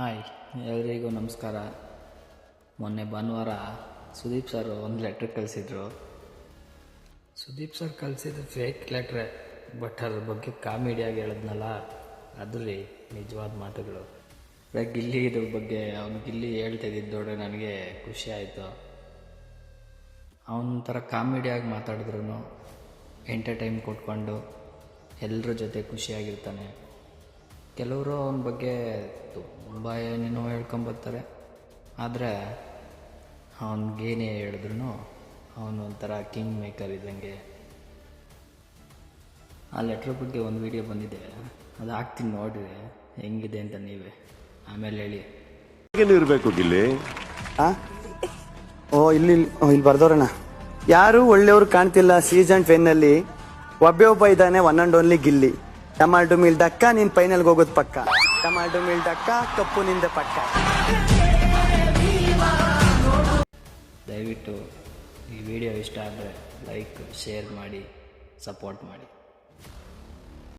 Hi, ಎಲ್ಲರಿಗೂ ನಮಸ್ಕಾರ. ಮೊನ್ನೆ ಭಾನುವಾರ ಸುದೀಪ್ ಸರ್ ಒಂದು ಲೆಟ್ರ್ ಕಳಿಸಿದ್ರು. ಸುದೀಪ್ ಸರ್ ಕಳಿಸಿದ್ರು ಫೇಕ್ ಲೆಟ್ರೆ, ಬಟ್ ಅದ್ರ ಬಗ್ಗೆ ಕಾಮಿಡಿಯಾಗಿ ಹೇಳಿದ್ನಲ್ಲ, ಅದು ರೀ ನಿಜವಾದ ಮಾತುಗಳು. ಗಿಲ್ಲಿ ಇದ್ರ ಬಗ್ಗೆ ಅವ್ನು ಗಿಲ್ಲಿ ಹೇಳ್ತಿದ್ದಿದ್ದು ನೋಡ್ರೆ ನನಗೆ ಖುಷಿ ಆಯಿತು. ಅವನೊಂಥರ ಕಾಮಿಡಿಯಾಗಿ ಮಾತಾಡಿದ್ರು, ಎಂಟರ್ಟೈನ್ ಕೊಟ್ಕೊಂಡು ಎಲ್ಲರ ಜೊತೆ ಖುಷಿಯಾಗಿರ್ತಾನೆ. ಕೆಲವರು ಅವನ ಬಗ್ಗೆ ತುಂಬ ಏನೇನೋ ಹೇಳ್ಕೊಂಬರ್ತಾರೆ, ಆದರೆ ಅವನಿಗೇನೇ ಹೇಳಿದ್ರು ಅವನು ಒಂಥರ ಕಿಂಗ್ ಮೇಕರ್ ಇದ್ದಂಗೆ. ಆ ಲೆಟ್ರ್ ಬಗ್ಗೆ ಒಂದು ವಿಡಿಯೋ ಬಂದಿದೆ, ಅದು ಹಾಕ್ತೀನಿ ನೋಡಿರಿ ಹೆಂಗಿದೆ ಅಂತ ನೀವೇ ಆಮೇಲೆ ಹೇಳಿ. ಇರಬೇಕು ಗಿಲ್ಲಿ. ಇಲ್ಲಿ ಬರ್ದವ್ರಣ್ಣ, ಯಾರು ಒಳ್ಳೆಯವರು ಕಾಣ್ತಿಲ್ಲ ಸೀಸನ್ 10 ನಲ್ಲಿ. ಒಬ್ಬ ಇದ್ದಾನೆ, one and only Gilli. Tomato ಮಿಲ್ ಡಕ್ಕ, ನೀನ್ ಫೈನಲ್ಗೆ ಹೋಗೋದು ಪಕ್ಕ. ಟಮಾಟೋ ಮಿಲ್ ಡಕ್ಕ, ಕಪ್ಪು ನಿಂದ ಪಕ್ಕ. ದಯವಿಟ್ಟು ಈ ವಿಡಿಯೋ ಇಷ್ಟ ಆದರೆ ಲೈಕ್, ಶೇರ್ ಮಾಡಿ, ಸಪೋರ್ಟ್ ಮಾಡಿ.